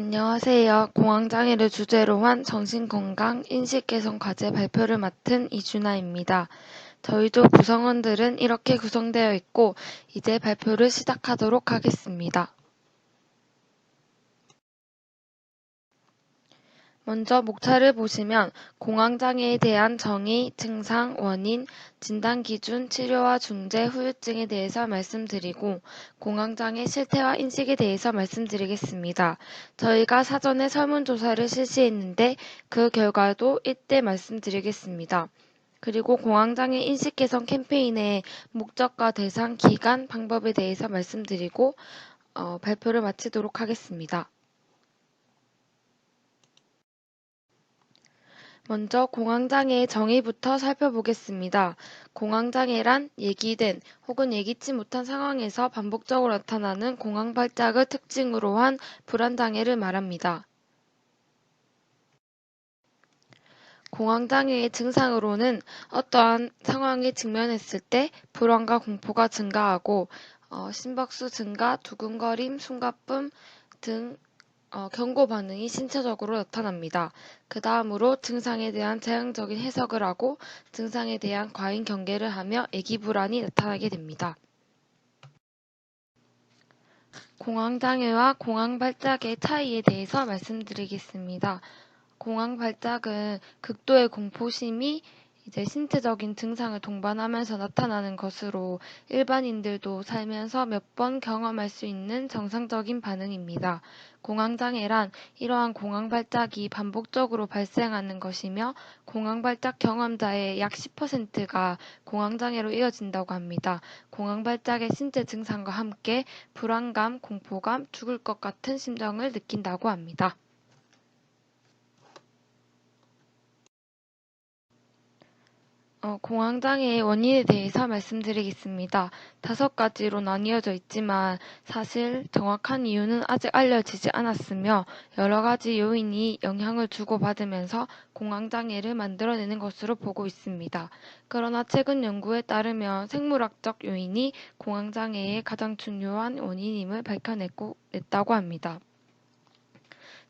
안녕하세요. 공황장애를 주제로 한 정신건강 인식개선 과제 발표를 맡은 이준아입니다. 저희도 구성원들은 이렇게 구성되어 있고 이제 발표를 시작하도록 하겠습니다. 먼저 목차를 보시면 공황장애에 대한 정의, 증상, 원인, 진단기준, 치료와 중재, 후유증에 대해서 말씀드리고 공황장애 실태와 인식에 대해서 말씀드리겠습니다. 저희가 사전에 설문조사를 실시했는데 그 결과도 이때 말씀드리겠습니다. 그리고 공황장애 인식 개선 캠페인의 목적과 대상, 기간, 방법에 대해서 말씀드리고 발표를 마치도록 하겠습니다. 먼저 공황장애의 정의부터 살펴보겠습니다. 공황장애란 예기된 혹은 예기치 못한 상황에서 반복적으로 나타나는 공황발작을 특징으로 한 불안장애를 말합니다. 공황장애의 증상으로는 어떠한 상황에 직면했을 때 불안과 공포가 증가하고 심박수 증가, 두근거림, 숨가쁨 등 경고 반응이 신체적으로 나타납니다. 그 다음으로 증상에 대한 자연적인 해석을 하고 증상에 대한 과잉 경계를 하며 애기불안이 나타나게 됩니다. 공황장애와 공황발작의 차이에 대해서 말씀드리겠습니다. 공황발작은 극도의 공포심이 이제 신체적인 증상을 동반하면서 나타나는 것으로 일반인들도 살면서 몇 번 경험할 수 있는 정상적인 반응입니다. 공황장애란 이러한 공황발작이 반복적으로 발생하는 것이며 공황발작 경험자의 약 10%가 공황장애로 이어진다고 합니다. 공황발작의 신체 증상과 함께 불안감, 공포감, 죽을 것 같은 심정을 느낀다고 합니다. 공황장애의 원인에 대해서 말씀드리겠습니다. 5가지로 나뉘어져 있지만 사실 정확한 이유는 아직 알려지지 않았으며 여러 가지 요인이 영향을 주고받으면서 공황장애를 만들어내는 것으로 보고 있습니다. 그러나 최근 연구에 따르면 생물학적 요인이 공황장애의 가장 중요한 원인임을 밝혀냈다고 합니다.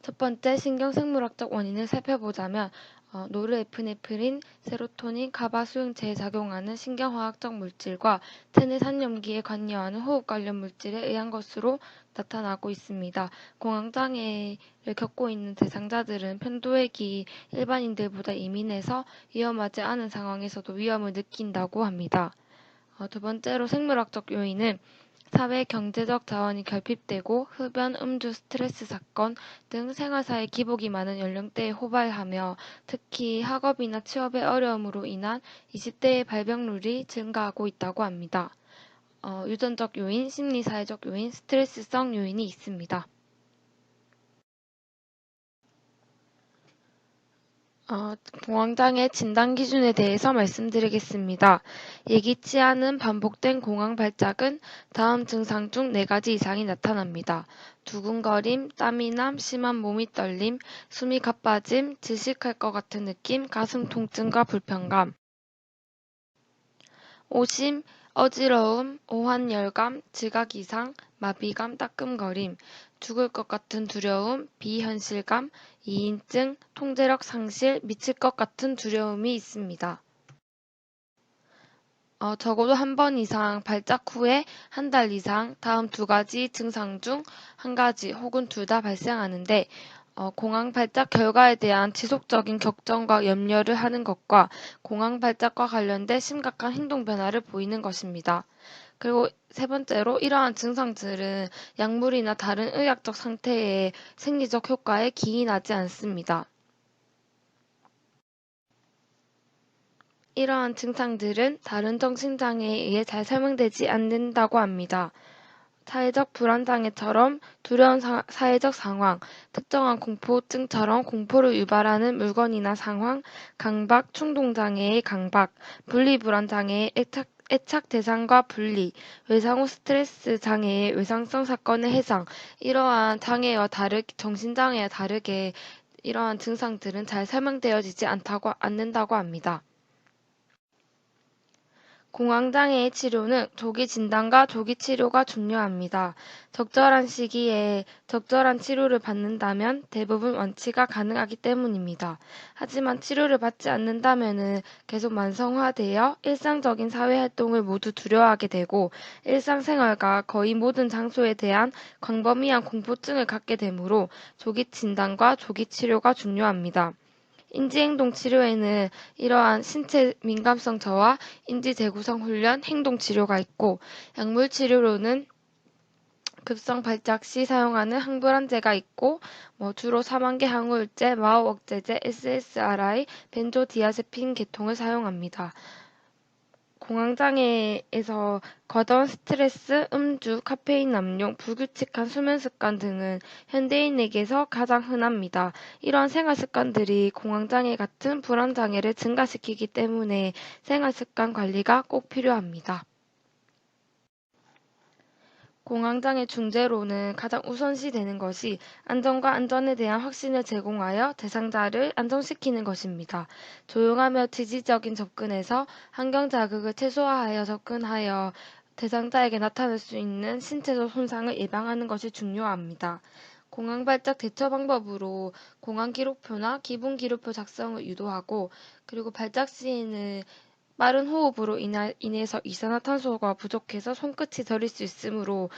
첫 번째 신경생물학적 원인을 살펴보자면 노르에프네프린, 세로토닌, 가바 수용체에 작용하는 신경화학적 물질과 체내산염기에 관여하는 호흡 관련 물질에 의한 것으로 나타나고 있습니다. 공황장애를 겪고 있는 대상자들은 편도액이 일반인들보다 예민해서 위험하지 않은 상황에서도 위험을 느낀다고 합니다. 두 번째로 생물학적 요인은 사회 경제적 자원이 결핍되고 흡연, 음주, 스트레스 사건 등 생활사에 기복이 많은 연령대에 호발하며 특히 학업이나 취업의 어려움으로 인한 20대의 발병률이 증가하고 있다고 합니다. 유전적 요인, 심리사회적 요인, 스트레스성 요인이 있습니다. 공황장애 진단 기준에 대해서 말씀드리겠습니다. 예기치 않은 반복된 공황 발작은 다음 증상 중 4가지 이상이 나타납니다. 두근거림, 땀이 남, 심한 몸이 떨림, 숨이 가빠짐, 질식할 것 같은 느낌, 가슴 통증과 불편감, 오심, 어지러움, 오한열감, 지각 이상, 마비감, 따끔거림, 죽을 것 같은 두려움, 비현실감, 이인증, 통제력 상실, 미칠 것 같은 두려움이 있습니다. 적어도 한 번 이상 발작 후에 한 달 이상 다음 2가지 증상 중 1가지 혹은 둘 다 발생하는데 공황 발작 결과에 대한 지속적인 걱정과 염려를 하는 것과 공황 발작과 관련된 심각한 행동 변화를 보이는 것입니다. 그리고 세 번째로 이러한 증상들은 약물이나 다른 의학적 상태의 생리적 효과에 기인하지 않습니다. 이러한 증상들은 다른 정신장애에 의해 잘 설명되지 않는다고 합니다. 사회적 불안장애처럼 두려운 사회적 상황, 특정한 공포증처럼 공포를 유발하는 물건이나 상황, 강박, 충동장애의 강박, 분리불안장애의 애착 대상과 분리, 외상 후 스트레스 장애의 외상성 사건의 해상, 이러한 장애와 정신장애와 다르게 이러한 증상들은 잘 설명되어지지 않는다고 합니다. 공황장애의 치료는 조기 진단과 조기 치료가 중요합니다. 적절한 시기에 적절한 치료를 받는다면 대부분 완치가 가능하기 때문입니다. 하지만 치료를 받지 않는다면 계속 만성화되어 일상적인 사회활동을 모두 두려워하게 되고 일상생활과 거의 모든 장소에 대한 광범위한 공포증을 갖게 되므로 조기 진단과 조기 치료가 중요합니다. 인지행동 치료에는 이러한 신체 민감성 저하, 인지 재구성 훈련, 행동 치료가 있고, 약물 치료로는 급성 발작 시 사용하는 항불안제가 있고, 주로 사망계 항우울제, 마호억제제, SSRI, 벤조디아제핀 계통을 사용합니다. 공황장애에서 과도한 스트레스, 음주, 카페인 남용, 불규칙한 수면 습관 등은 현대인에게서 가장 흔합니다. 이러한 생활 습관들이 공황장애 같은 불안장애를 증가시키기 때문에 생활 습관 관리가 꼭 필요합니다. 공황장애 중재로는 가장 우선시 되는 것이 안전과 안전에 대한 확신을 제공하여 대상자를 안정시키는 것입니다. 조용하며 지지적인 접근에서 환경 자극을 최소화하여 접근하여 대상자에게 나타날 수 있는 신체적 손상을 예방하는 것이 중요합니다. 공황발작 대처 방법으로 공황기록표나 기분기록표 작성을 유도하고 그리고 발작 시에는 빠른 호흡으로 인해서 이산화탄소가 부족해서 손끝이 저릴 수 있으므로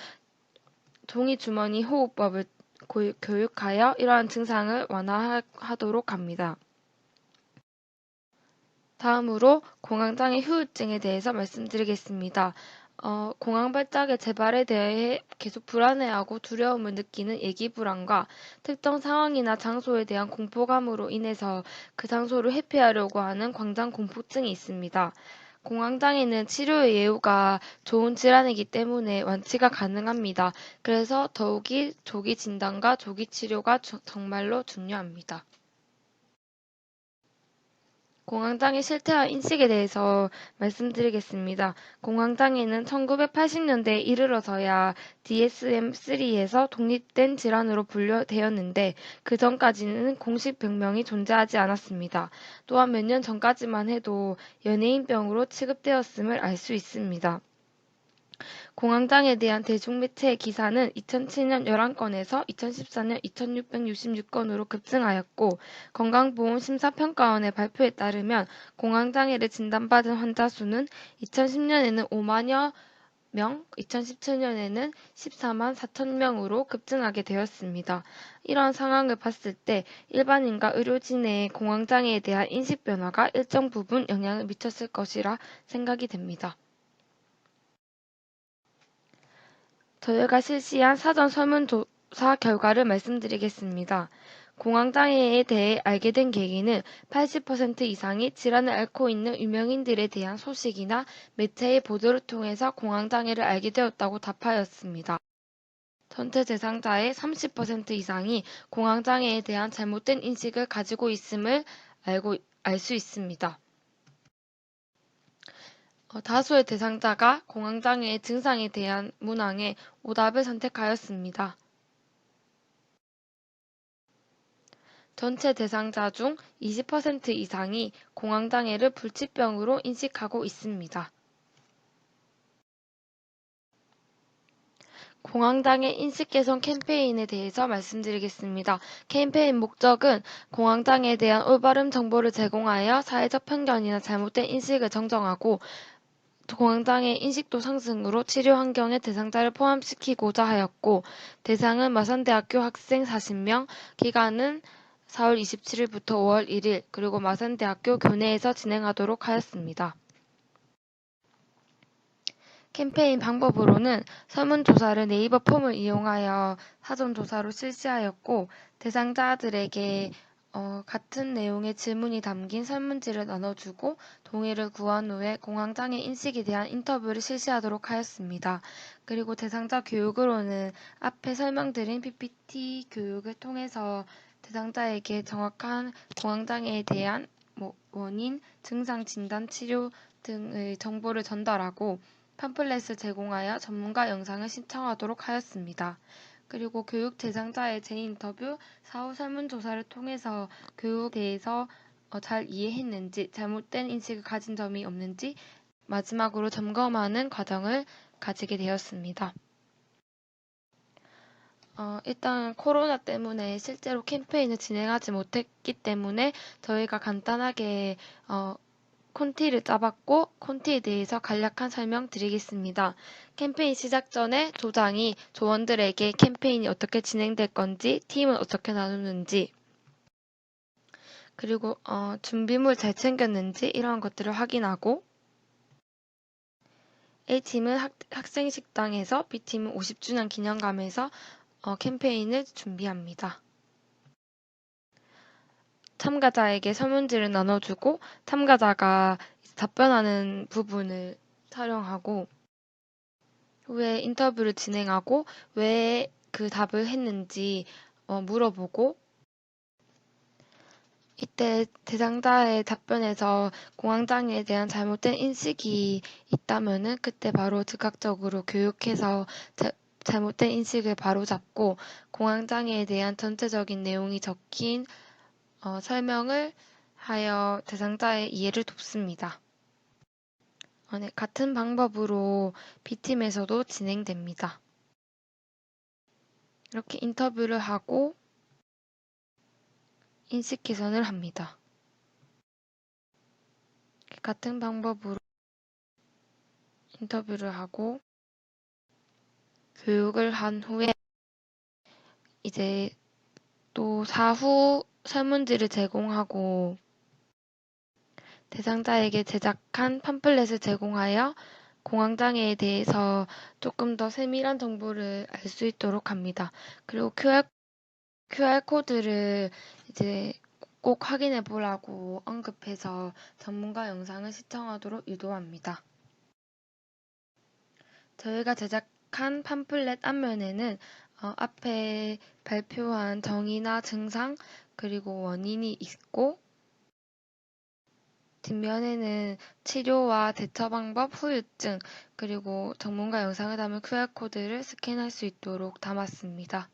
종이주머니 호흡법을 교육하여 이러한 증상을 완화하도록 합니다. 다음으로 공황장애 후유증에 대해서 말씀드리겠습니다. 공황발작의 재발에 대해 계속 불안해하고 두려움을 느끼는 예기불안과 특정 상황이나 장소에 대한 공포감으로 인해서 그 장소를 회피하려고 하는 광장공포증이 있습니다. 공황장애는 치료의 예후가 좋은 질환이기 때문에 완치가 가능합니다. 그래서 더욱이 조기 진단과 조기 치료가 정말로 중요합니다. 공황장애 실태와 인식에 대해서 말씀드리겠습니다. 공황장애는 1980년대에 이르러서야 DSM-3에서 독립된 질환으로 분류되었는데 그 전까지는 공식 병명이 존재하지 않았습니다. 또한 몇 년 전까지만 해도 연예인병으로 취급되었음을 알 수 있습니다. 공황장애에 대한 대중매체의 기사는 2007년 11건에서 2014년 2666건으로 급증하였고 건강보험심사평가원의 발표에 따르면 공황장애를 진단받은 환자 수는 2010년에는 5만여 명, 2017년에는 14만 4천 명으로 급증하게 되었습니다. 이러한 상황을 봤을 때 일반인과 의료진의 공황장애에 대한 인식 변화가 일정 부분 영향을 미쳤을 것이라 생각이 됩니다. 저희가 실시한 사전 설문조사 결과를 말씀드리겠습니다. 공황장애에 대해 알게 된 계기는 80% 이상이 질환을 앓고 있는 유명인들에 대한 소식이나 매체의 보도를 통해서 공황장애를 알게 되었다고 답하였습니다. 전체 대상자의 30% 이상이 공황장애에 대한 잘못된 인식을 가지고 있음을 알 수 있습니다. 다수의 대상자가 공황장애의 증상에 대한 문항에 오답을 선택하였습니다. 전체 대상자 중 20% 이상이 공황장애를 불치병으로 인식하고 있습니다. 공황장애 인식 개선 캠페인에 대해서 말씀드리겠습니다. 캠페인 목적은 공황장애에 대한 올바른 정보를 제공하여 사회적 편견이나 잘못된 인식을 정정하고 공황장애 인식도 상승으로 치료 환경에 대상자를 포함시키고자 하였고 대상은 마산대학교 학생 40명, 기간은 4월 27일부터 5월 1일 그리고 마산대학교 교내에서 진행하도록 하였습니다. 캠페인 방법으로는 설문조사를 네이버 폼을 이용하여 사전조사로 실시하였고 대상자들에게 같은 내용의 질문이 담긴 설문지를 나눠주고 동의를 구한 후에 공황장애 인식에 대한 인터뷰를 실시하도록 하였습니다. 그리고 대상자 교육으로는 앞에 설명드린 PPT 교육을 통해서 대상자에게 정확한 공황장애에 대한 원인, 증상 진단, 치료 등의 정보를 전달하고 팜플렛을 제공하여 전문가 영상을 신청하도록 하였습니다. 그리고 교육 대상자의 재인터뷰, 사후 설문조사를 통해서 교육에 대해서 잘 이해했는지, 잘못된 인식을 가진 점이 없는지 마지막으로 점검하는 과정을 가지게 되었습니다. 일단 코로나 때문에 실제로 캠페인을 진행하지 못했기 때문에 저희가 간단하게 콘티를 짜봤고 콘티에 대해서 간략한 설명드리겠습니다. 캠페인 시작 전에 조장이 조원들에게 캠페인이 어떻게 진행될 건지, 팀은 어떻게 나누는지, 그리고 준비물 잘 챙겼는지 이런 것들을 확인하고 A팀은 학생 식당에서, B팀은 50주년 기념감에서 캠페인을 준비합니다. 참가자에게 설문지를 나눠주고 참가자가 답변하는 부분을 촬영하고 후에 인터뷰를 진행하고 왜 그 답을 했는지 물어보고 이때 대상자의 답변에서 공황장애에 대한 잘못된 인식이 있다면은 그때 바로 즉각적으로 교육해서 잘못된 인식을 바로잡고 공황장애에 대한 전체적인 내용이 적힌 설명을 하여 대상자의 이해를 돕습니다. 네, 같은 방법으로 B팀에서도 진행됩니다. 이렇게 인터뷰를 하고 인식 개선을 합니다. 같은 방법으로 인터뷰를 하고 교육을 한 후에 이제 또 사후 설문지를 제공하고 대상자에게 제작한 팜플렛을 제공하여 공황장애에 대해서 조금 더 세밀한 정보를 알 수 있도록 합니다. 그리고 QR코드를 이제 꼭 확인해 보라고 언급해서 전문가 영상을 시청하도록 유도합니다. 저희가 제작한 팜플렛 앞면에는 앞에 발표한 정의나 증상 그리고 원인이 있고 뒷면에는 치료와 대처 방법, 후유증, 그리고 전문가 영상을 담은 QR코드를 스캔할 수 있도록 담았습니다.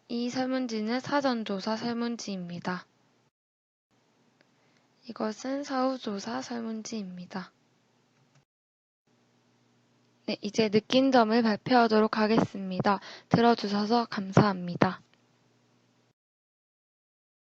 이 설문지는 사전조사 설문지입니다. 이것은 사후조사 설문지입니다. 네, 이제 느낀 점을 발표하도록 하겠습니다. 들어주셔서 감사합니다.